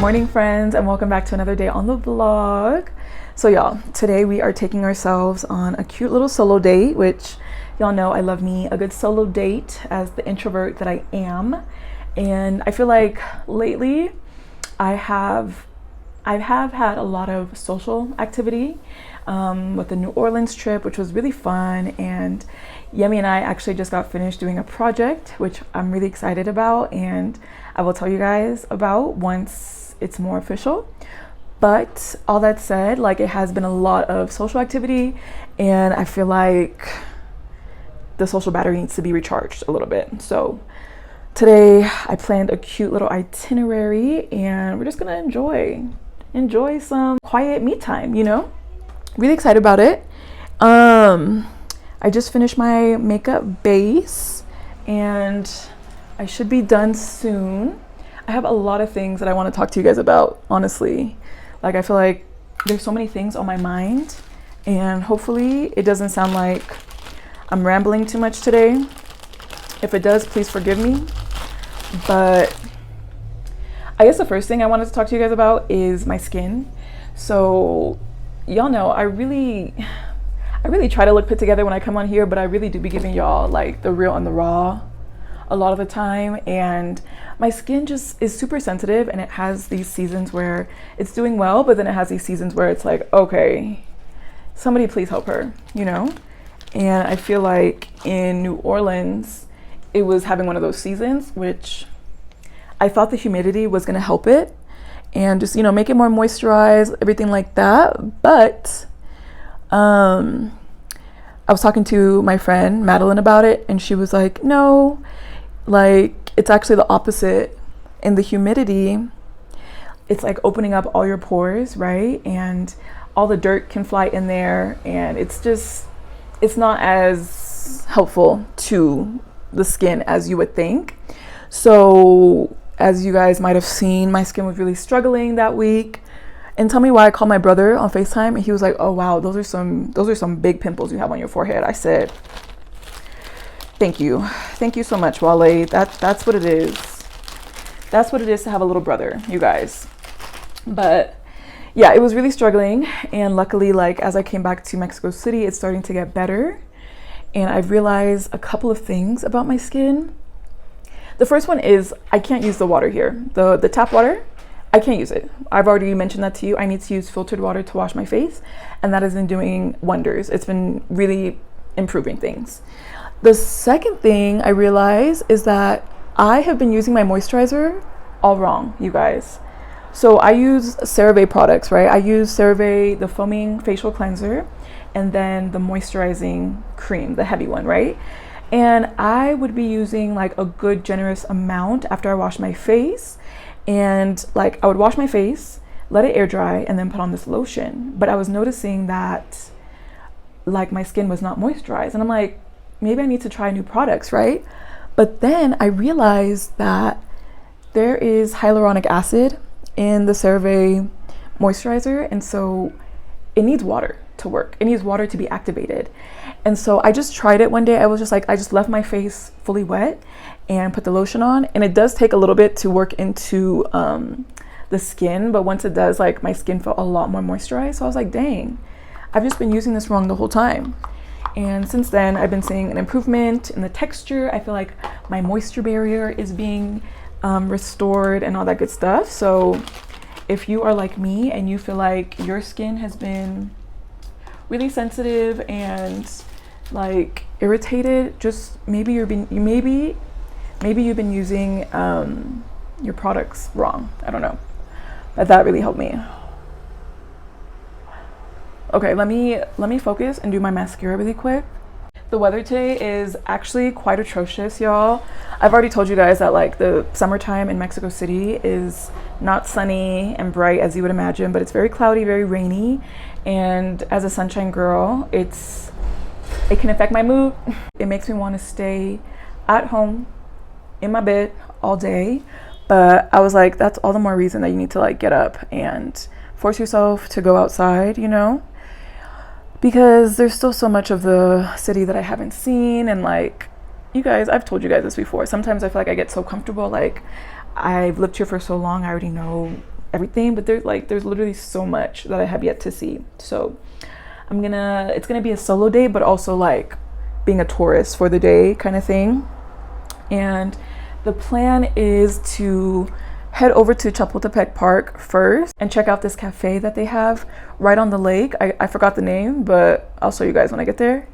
morning, friends, and welcome back to another day on the vlog. So y'all, today we are taking ourselves on a cute little solo date, which y'all know I love me a good solo date as the introvert that I am. And I feel like lately I have had a lot of social activity with the New Orleans trip, which was really fun. And Yemi and I actually just got finished doing a project, which I'm really excited about, and I will tell you guys about once it's more official. But all that said, like, it has been a lot of social activity, and I feel like the social battery needs to be recharged a little bit. So today I planned a cute little itinerary, and we're just gonna enjoy some quiet me time, you know? Really excited about it. I just finished my makeup base and I should be done soon. I have a lot of things that I want to talk to you guys about, honestly. Like, I feel like there's so many things on my mind, and hopefully it doesn't sound like I'm rambling too much today. If it does, please forgive me. But I guess the first thing I wanted to talk to you guys about is my skin. So y'all know I really try to look put together when I come on here, but I really do be giving y'all like the real and the raw a lot of the time. And my skin just is super sensitive, and it has these seasons where it's doing well, but then it has these seasons where it's like, okay, somebody please help her, you know? And I feel like in New Orleans, it was having one of those seasons, which I thought the humidity was gonna help it and just, you know, make it more moisturized, everything like that. But I was talking to my friend Madeline about it, and she was like, no, like, it's actually the opposite. In the humidity, it's like opening up all your pores, right? And all the dirt can fly in there, and it's not as helpful to the skin as you would think. So as you guys might have seen, my skin was really struggling that week. And tell me why I called my brother on FaceTime, and he was like, oh wow, those are some big pimples you have on your forehead. I said, thank you so much, Wale. That's what it is. That's what it is to have a little brother, you guys. But yeah, it was really struggling, and luckily, like, as I came back to Mexico City, it's starting to get better. And I've realized a couple of things about my skin. The first one is I can't use the water here. The tap water, I can't use it. I've already mentioned that to you. I need to use filtered water to wash my face, and that has been doing wonders. It's been really improving things. The second thing I realize is that I have been using my moisturizer all wrong, you guys. So I use CeraVe products, right? I use CeraVe, the foaming facial cleanser, and then the moisturizing cream, the heavy one, right? And I would be using like a good generous amount after I wash my face. And like, I would wash my face, let it air dry, and then put on this lotion. But I was noticing that like my skin was not moisturized, and I'm like, maybe I need to try new products, right? But then I realized that there is hyaluronic acid in the CeraVe moisturizer, and so it needs water to work. It needs water to be activated. And so I just tried it one day. I was just like, I just left my face fully wet and put the lotion on, and it does take a little bit to work into the skin, but once it does, like, my skin felt a lot more moisturized. So I was like, dang, I've just been using this wrong the whole time. And since then, I've been seeing an improvement in the texture. I feel like my moisture barrier is being restored and all that good stuff. So if you are like me and you feel like your skin has been really sensitive and like irritated, just maybe you've been using your products wrong. I don't know, but that really helped me. Okay, let me focus and do my mascara really quick. The weather today is actually quite atrocious, y'all. I've already told you guys that like the summertime in Mexico City is not sunny and bright as you would imagine, but it's very cloudy, very rainy. And as a sunshine girl, it can affect my mood. It makes me want to stay at home in my bed all day. But I was like, that's all the more reason that you need to like get up and force yourself to go outside, you know? Because there's still so much of the city that I haven't seen, and like, you guys, I've told you guys this before, sometimes I feel like I get so comfortable, like I've lived here for so long, I already know everything, but there's literally so much that I have yet to see. So it's gonna be a solo day, but also like being a tourist for the day kind of thing. And the plan is to head over to Chapultepec Park first and check out this cafe that they have right on the lake. I forgot the name, but I'll show you guys when I get there.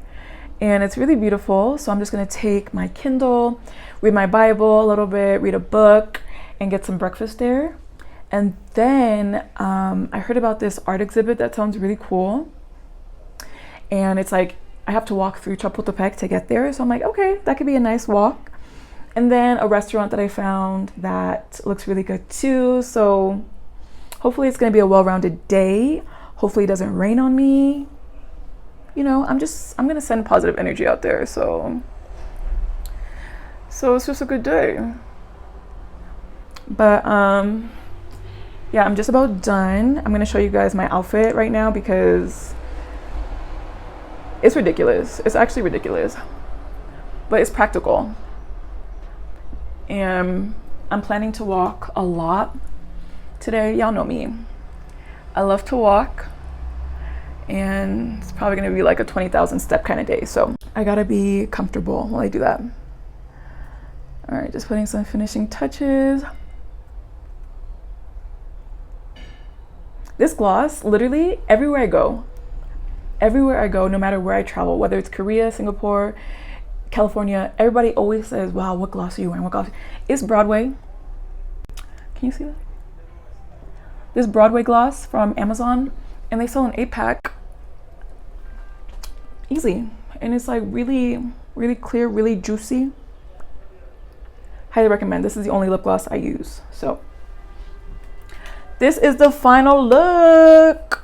And it's really beautiful. So I'm just gonna take my Kindle, read my Bible a little bit, read a book, and get some breakfast there. And then I heard about this art exhibit that sounds really cool. And it's like, I have to walk through Chapultepec to get there. So I'm like, okay, that could be a nice walk. And then a restaurant that I found that looks really good too. So hopefully it's gonna be a well-rounded day. Hopefully it doesn't rain on me. You know, I'm gonna send positive energy out there. So it's just a good day. But yeah, I'm just about done. I'm gonna show you guys my outfit right now because it's ridiculous. It's actually ridiculous, but it's practical. And I'm planning to walk a lot today. Y'all know me. I love to walk, and it's probably gonna be like a 20,000 step kind of day. So I gotta be comfortable while I do that. All right, just putting some finishing touches. This gloss, literally everywhere I go, no matter where I travel, whether it's Korea, Singapore, California, everybody always says, wow, what gloss are you wearing? What gloss? It's Broadway. Can you see that? This Broadway gloss from Amazon, and they sell an 8-pack. Easy. And it's like really, really clear, really juicy. Highly recommend. This is the only lip gloss I use. So this is the final look.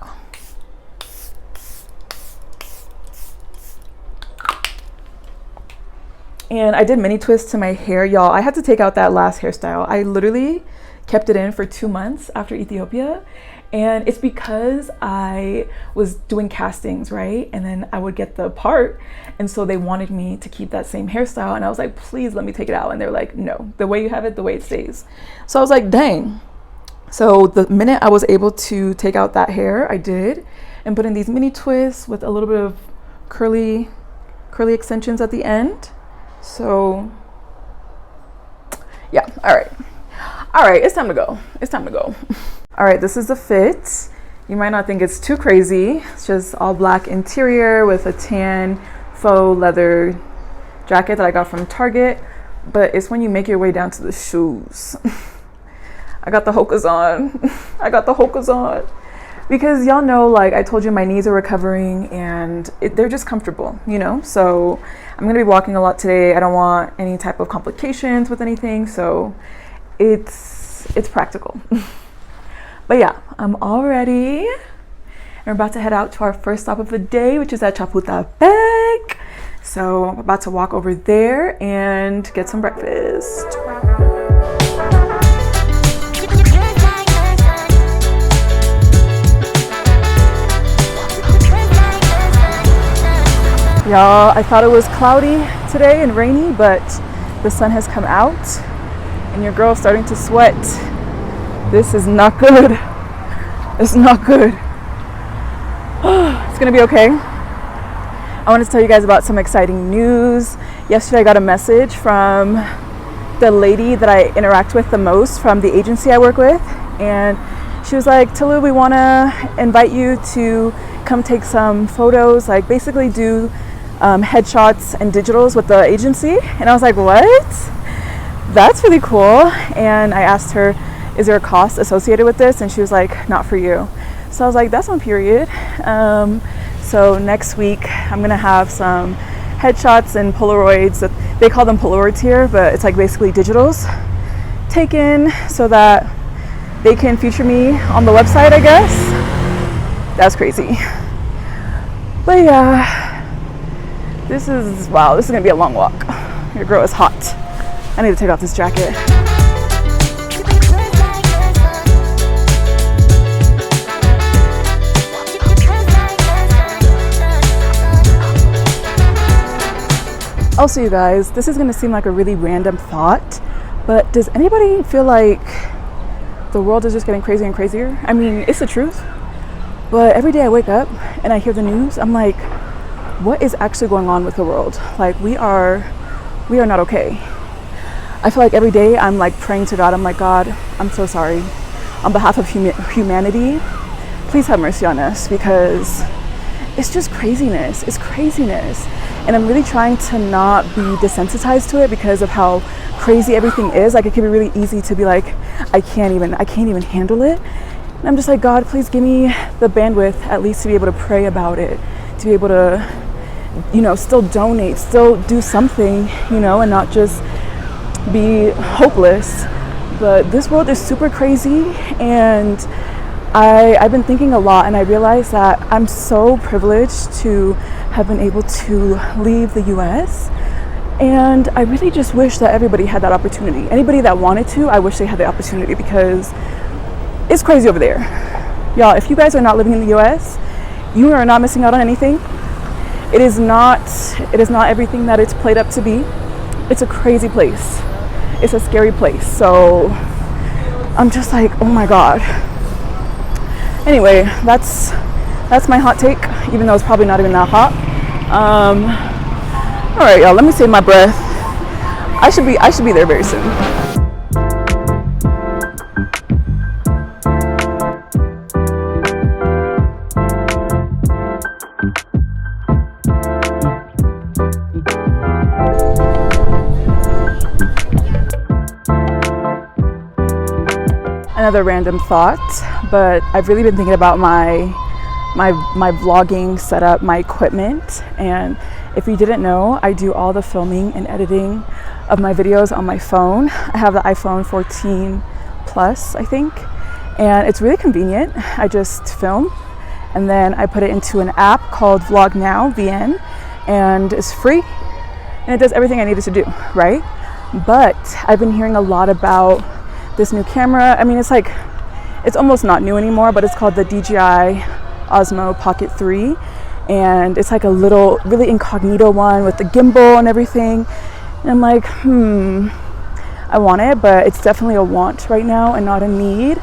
And I did mini twists to my hair, y'all. I had to take out that last hairstyle. I literally kept it in for 2 months after Ethiopia. And it's because I was doing castings, right? And then I would get the part. And so they wanted me to keep that same hairstyle. And I was like, please let me take it out. And they were like, no, the way you have it, the way it stays. So I was like, dang. So the minute I was able to take out that hair, I did. And put in these mini twists with a little bit of curly extensions at the end. So yeah, all right, it's time to go. All right, this is the fit. You might not think it's too crazy. It's just all black interior with a tan faux leather jacket that I got from Target, but it's when you make your way down to the shoes. I got the Hokas on. Because y'all know, like I told you, my knees are recovering and they're just comfortable, you know? So I'm gonna be walking a lot today. I don't want any type of complications with anything, so it's practical. But yeah, I'm all ready. We're about to head out to our first stop of the day, which is at Chapultepec. So I'm about to walk over there and get some breakfast. Y'all, I thought it was cloudy today and rainy, but the sun has come out and your girl's starting to sweat. This is not good. It's not good. It's gonna be okay. I wanted to tell you guys about some exciting news. Yesterday I got a message from the lady that I interact with the most from the agency I work with, and she was like, Tolu, we wanna invite you to come take some photos, like basically do headshots and digitals with the agency. And I was like, what? That's really cool. And I asked her, is there a cost associated with this? And she was like, not for you. So I was like, that's on period. So next week I'm gonna have some headshots and Polaroids. They call them Polaroids here, but it's like basically digitals taken so that they can feature me on the website, I guess. That's crazy. But yeah, this is gonna be a long walk. Your girl is hot. I need to take off this jacket. Also, you guys, this is gonna seem like a really random thought, but does anybody feel like the world is just getting crazier and crazier. I mean, it's the truth. But every day I wake up and I hear the news, I'm like, what is actually going on with the world? Like, we are not okay. I feel like every day I'm like praying to God. I'm like, God, I'm so sorry. On behalf of humanity, please have mercy on us, because it's just craziness. It's craziness. And I'm really trying to not be desensitized to it because of how crazy everything is. Like, it can be really easy to be like, I can't even handle it. And I'm just like, God, please give me the bandwidth at least to be able to pray about it, to be able to, you know, still donate, still do something, you know, and not just be hopeless. But this world is super crazy, and I've been thinking a lot, and I realized that I'm so privileged to have been able to leave the US, and I really just wish that everybody had that opportunity. Anybody that wanted to, I wish they had the opportunity, because it's crazy over there. Y'all, if you guys are not living in the US, you are not missing out on anything. It is not everything that it's played up to be. It's a crazy place. It's a scary place. So I'm just like, oh my God. Anyway, that's my hot take, even though it's probably not even that hot. All right, y'all, let me save my breath. I should be there very soon. Another random thought, but I've really been thinking about my vlogging setup, my equipment. And if you didn't know, I do all the filming and editing of my videos on my phone. I have the iPhone 14 Plus, I think, and it's really convenient. I just film and then I put it into an app called Vlog Now VN, and it's free and it does everything I needed to do, right? But I've been hearing a lot about this new camera. I mean, it's almost not new anymore, but it's called the DJI Osmo Pocket 3, and it's like a little really incognito one with the gimbal and everything. And I'm like, I want it, but it's definitely a want right now and not a need.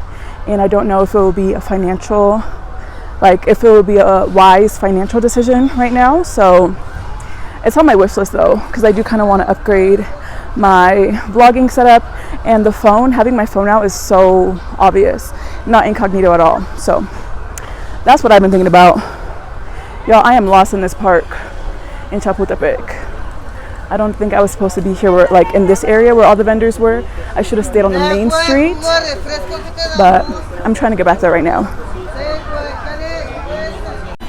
And I don't know if it will be if it will be a wise financial decision right now. So it's on my wish list though, because I do kind of want to upgrade my vlogging setup, and the phone, having my phone out is so obvious, not incognito at all. So that's what I've been thinking about. Y'all, I am lost in this park in Chapultepec. I don't think I was supposed to be here in this area where all the vendors were. I should have stayed on the main street, but I'm trying to get back there right now.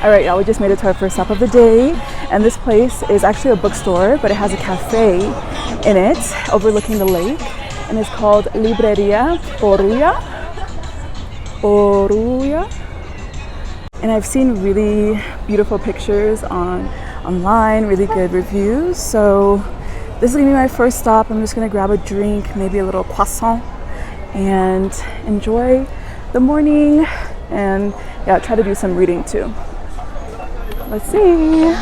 All right, y'all, we just made it to our first stop of the day, and this place is actually a bookstore, but it has a cafe in it overlooking the lake, and it's called Libreria Oruya. And I've seen really beautiful pictures online, really good reviews. So this is gonna be my first stop. I'm just gonna grab a drink, maybe a little croissant, and enjoy the morning, and yeah, try to do some reading too. Let's see.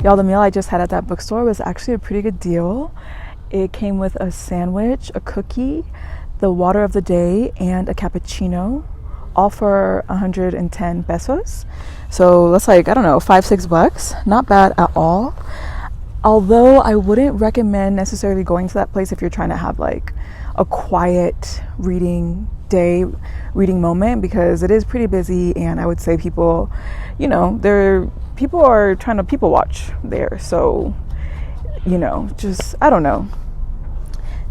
Y'all, the meal I just had at that bookstore was actually a pretty good deal. It came with a sandwich, a cookie, the water of the day, and a cappuccino, all for 110 pesos. So that's like, I don't know, $5-6. Not bad at all. Although I wouldn't recommend necessarily going to that place if you're trying to have like a quiet reading moment, because it is pretty busy, and I would say people, people are trying to people watch there. So, just, I don't know.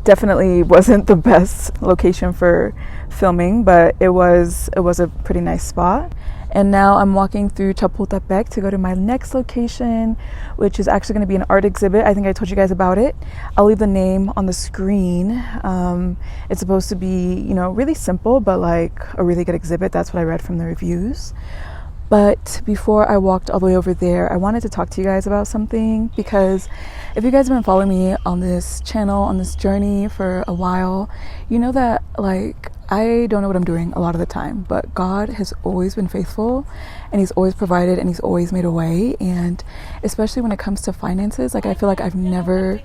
Definitely wasn't the best location for filming, but it was a pretty nice spot. And now I'm walking through Chapultepec to go to my next location, which is actually going to be an art exhibit. I think I told you guys about it. I'll leave the name on the screen. It's supposed to be, really simple, but like a really good exhibit. That's what I read from the reviews. But before I walked all the way over there, I wanted to talk to you guys about something, because if you guys have been following me on this channel, on this journey for a while, you know that like I don't know what I'm doing a lot of the time, but God has always been faithful, and he's always provided, and he's always made a way. And especially when it comes to finances, like I feel like I've never,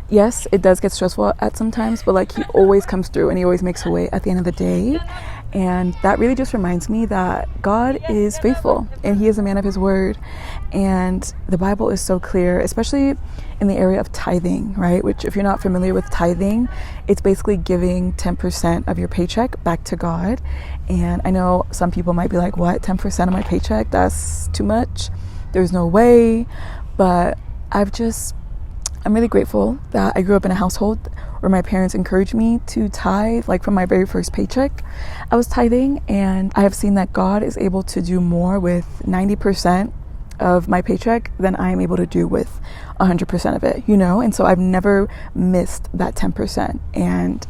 yes, it does get stressful at sometimes, but like he always comes through, and he always makes a way at the end of the day. And that really just reminds me that God is faithful, and he is a man of his word. And the Bible is so clear, especially in the area of tithing, right? Which, if you're not familiar with tithing, it's basically giving 10% of your paycheck back to God. And I know some people might be like, what, 10% of my paycheck? That's too much. There's no way. But I'm really grateful that I grew up in a household where my parents encouraged me to tithe. Like from my very first paycheck, I was tithing, and I have seen that God is able to do more with 90% of my paycheck than I am able to do with 100% of it, and so I've never missed that 10%. And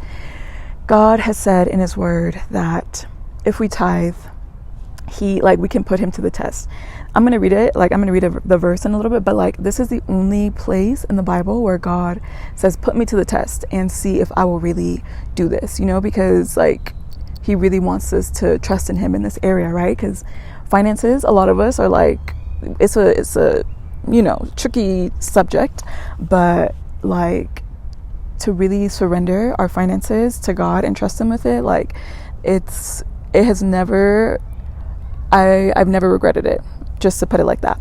God has said in his word that if we tithe, we can put him to the test. I'm going to read it. I'm going to read the verse in a little bit, but this is the only place in the Bible where God says, put me to the test and see if I will really do this, because he really wants us to trust in him in this area, right? Because finances, a lot of us are it's a tricky subject, but to really surrender our finances to God and trust him with it, I've never regretted it, just to put it like that.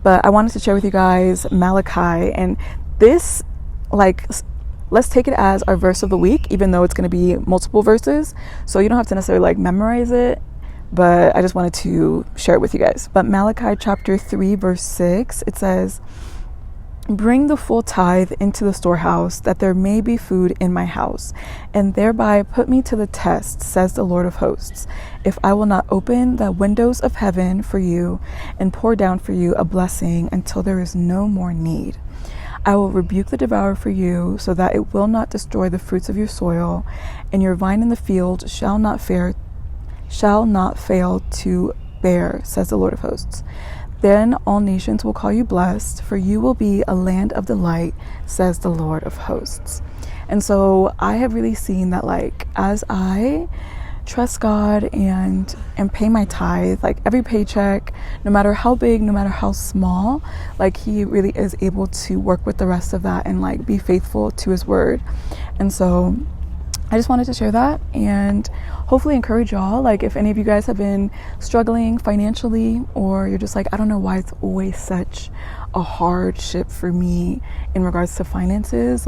But I wanted to share with you guys Malachi, and this, let's take it as our verse of the week, even though it's going to be multiple verses, so you don't have to necessarily memorize it, but I just wanted to share it with you guys. But Malachi chapter 3 verse 6, it says, "Bring the full tithe into the storehouse, that there may be food in my house, and thereby put me to the test, says the Lord of hosts, if I will not open the windows of heaven for you and pour down for you a blessing until there is no more need. I will rebuke the devourer for you, so that it will not destroy the fruits of your soil, and your vine in the field shall not fail to bear, says the Lord of hosts. Then all nations will call you blessed, for you will be a land of delight, says the Lord of hosts." And so I have really seen that as I trust God and pay my tithe, every paycheck, no matter how big, no matter how small, he really is able to work with the rest of that and be faithful to his word. And so I just wanted to share that and hopefully encourage y'all. If any of you guys have been struggling financially, or you're just I don't know why it's always such a hardship for me in regards to finances,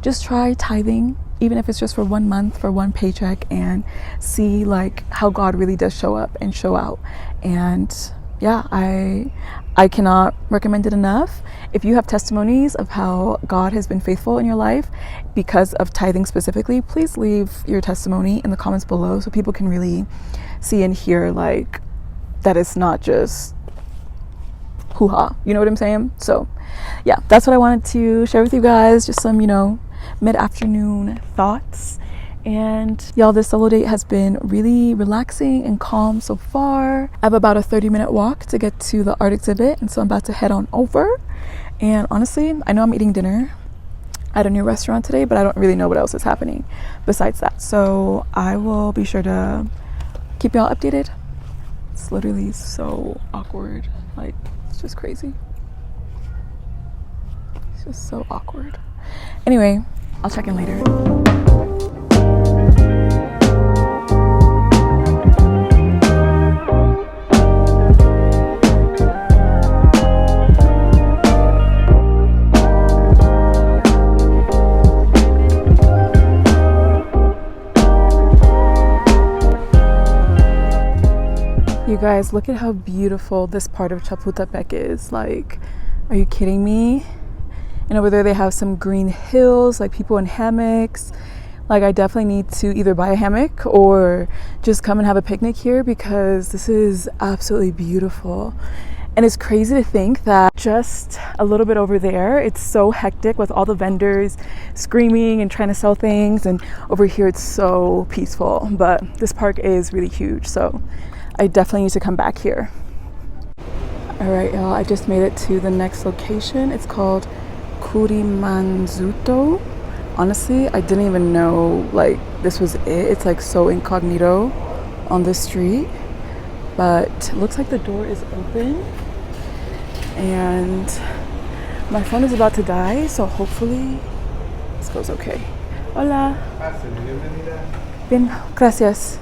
just try tithing, even if it's just for 1 month, for one paycheck, and see how God really does show up and show out. And yeah, I cannot recommend it enough. If you have testimonies of how God has been faithful in your life because of tithing specifically, please leave your testimony in the comments below so people can really see and hear that it's not just hoo-ha, you know what I'm saying? So yeah, that's what I wanted to share with you guys, just some mid-afternoon thoughts. And y'all, this solo date has been really relaxing and calm so far. I have about a 30-minute walk to get to the art exhibit, and so I'm about to head on over. And honestly, I know I'm eating dinner at a new restaurant today, but I don't really know what else is happening besides that. So I will be sure to keep y'all updated. It's literally so awkward. It's just crazy. It's just so awkward. Anyway, I'll check in later. You guys, look at how beautiful this part of Chapultepec is. Like, are you kidding me? And over there they have some green hills, like people in hammocks. Like, I definitely need to either buy a hammock or just come and have a picnic here because this is absolutely beautiful. And it's crazy to think that just a little bit over there, it's so hectic with all the vendors screaming and trying to sell things. And over here, it's so peaceful. But this park is really huge, so I definitely need to come back here. All right, y'all, I just made it to the next location. It's called Kurimanzuto. Honestly, I didn't even know like this was it. It's like so incognito on the street. But it looks like the door is open and my phone is about to die, so hopefully this goes okay. Hola. Bien, gracias.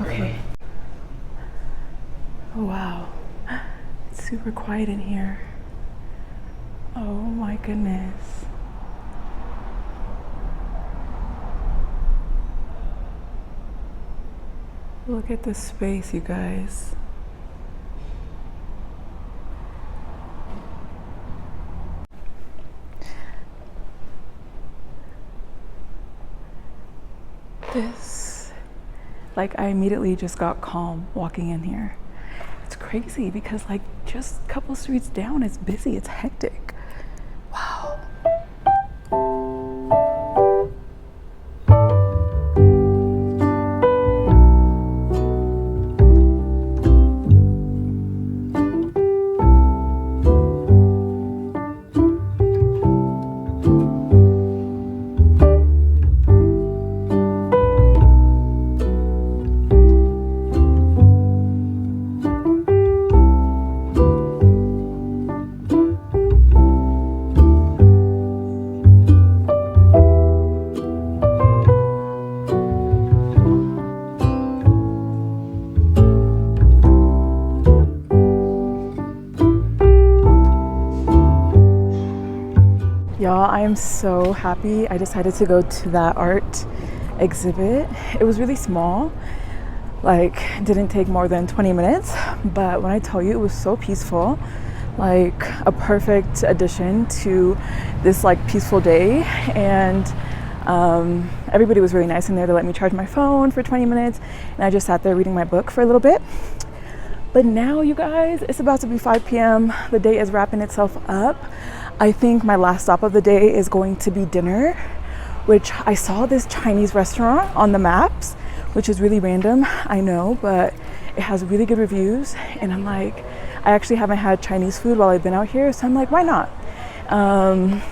Okay. Oh wow, it's super quiet in here. Oh my goodness. Look at this space, you guys. This, like, I immediately just got calm walking in here. It's crazy because like just a couple streets down, it's busy, it's hectic. Wow. Y'all, I am so happy I decided to go to that art exhibit. It was really small, like didn't take more than 20 minutes, but when I tell you it was so peaceful, like a perfect addition to this like peaceful day. And everybody was really nice in there to let me charge my phone for 20 minutes, and I just sat there reading my book for a little bit. But now, you guys, it's about to be 5 p.m. The day is wrapping itself up. I think my last stop of the day is going to be dinner, which I saw this Chinese restaurant on the maps, which is really random, I know, but it has really good reviews. And I'm like, I actually haven't had Chinese food while I've been out here, so I'm like, why not?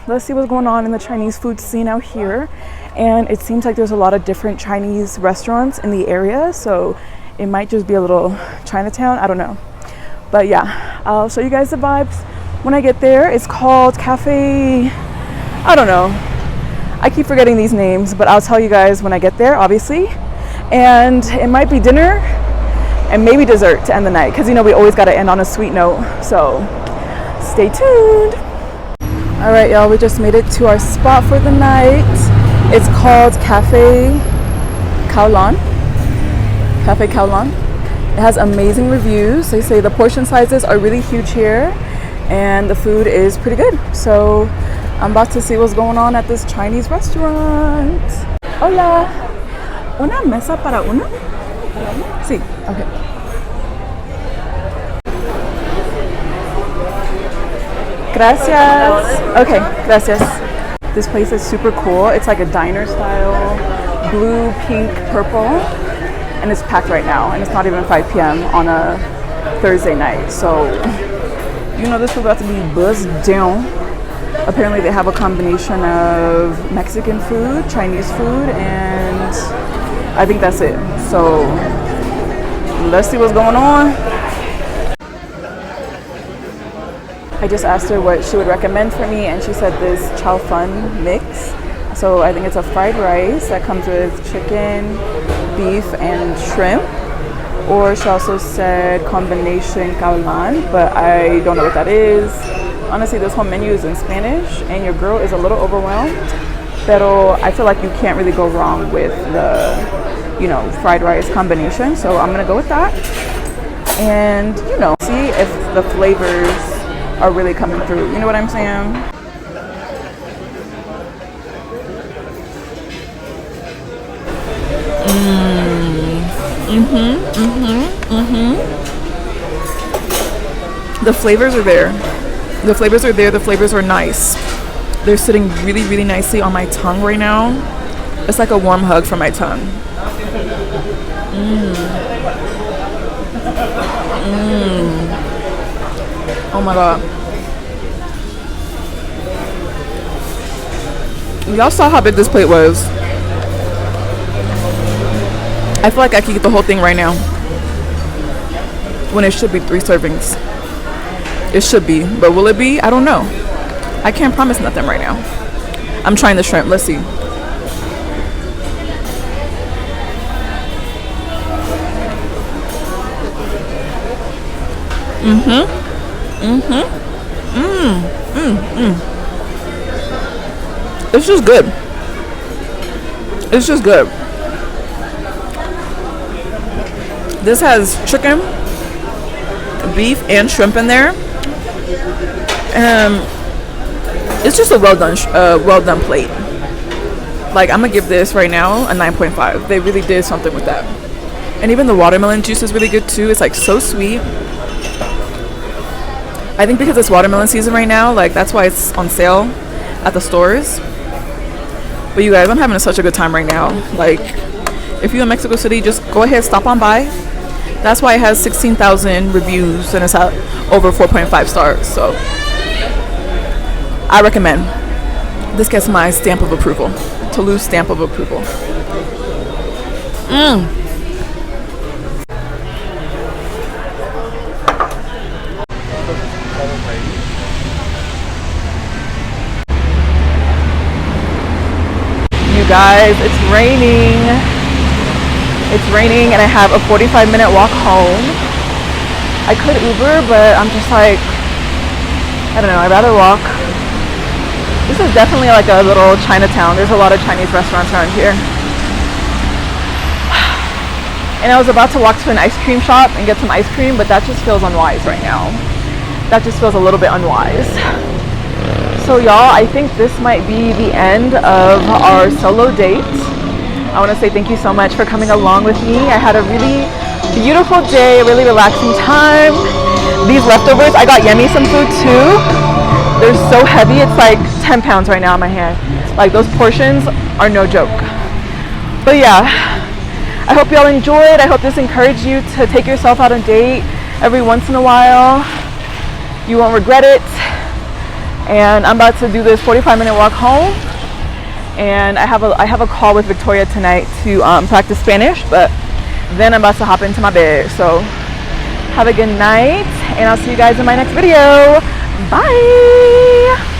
Let's see what's going on in the Chinese food scene out here. And it seems like there's a lot of different Chinese restaurants in the area, so it might just be a little Chinatown, I don't know. But yeah, I'll show you guys the vibes when I get there. It's called Cafe, I don't know. I keep forgetting these names, but I'll tell you guys when I get there, obviously. And it might be dinner and maybe dessert to end the night, because you know we always got to end on a sweet note. So stay tuned. All right, y'all, we just made it to our spot for the night. It's called Cafe Kowloon. Cafe Kowloon. It has amazing reviews. They say the portion sizes are really huge here and the food is pretty good. So I'm about to see what's going on at this Chinese restaurant. Hola. ¿Una mesa para uno? Sí, okay. Gracias. Okay, gracias. This place is super cool. It's like a diner style, blue, pink, purple, and it's packed right now. And it's not even 5 p.m. on a Thursday night. So, you know, this is about to be buzzed down. Apparently they have a combination of Mexican food, Chinese food, and I think that's it. So let's see what's going on. I just asked her what she would recommend for me, and she said this chow fun mix. So I think it's a fried rice that comes with chicken, beef, and shrimp. Or she also said combination kowloon, but I don't know what that is. Honestly, this whole menu is in Spanish, and your girl is a little overwhelmed. Pero I feel like you can't really go wrong with the, you know, fried rice combination. So I'm gonna go with that. and, you know, see if the flavors are really coming through. You know what I'm saying? The flavors are there. The flavors are there. The flavors are nice. They're sitting really, really nicely on my tongue right now. It's like a warm hug for my tongue. Oh my god. Y'all saw how big this plate was. I feel like I could get the whole thing right now, when it should be 3 servings. It should be, but will it be? I don't know. I can't promise nothing right now. I'm trying the shrimp. Let's see. It's just good. It's just good. This has chicken, beef, and shrimp in there. It's just a well done plate. Like, I'm gonna give this right now a 9.5. They really did something with that. And even the watermelon juice is really good too. It's like so sweet. I think because it's watermelon season right now, like that's why it's on sale at the stores. But you guys, I'm having such a good time right now. Like, if you're in Mexico City, just go ahead, stop on by. That's why it has 16,000 reviews and it's at over 4.5 stars. So I recommend. This gets my stamp of approval. Tolu stamp of approval. You guys, it's raining. It's raining and I have a 45-minute walk home. I could Uber, but I'm just like, I don't know, I'd rather walk. This is definitely like a little Chinatown. There's a lot of Chinese restaurants around here. And I was about to walk to an ice cream shop and get some ice cream, but that just feels unwise right now. That just feels a little bit unwise. So y'all, I think this might be the end of our solo date. I want to say thank you so much for coming along with me. I had a really beautiful day, a really relaxing time. These leftovers, I got Yemi some food too. They're so heavy, it's like 10 pounds right now in my hand. Like, those portions are no joke. But yeah, I hope y'all enjoyed. I hope this encouraged you to take yourself out on a date every once in a while. You won't regret it. And I'm about to do this 45-minute walk home. And I have a call with Victoria tonight to practice Spanish, but then I'm about to hop into my bed. So have a good night, and I'll see you guys in my next video. Bye.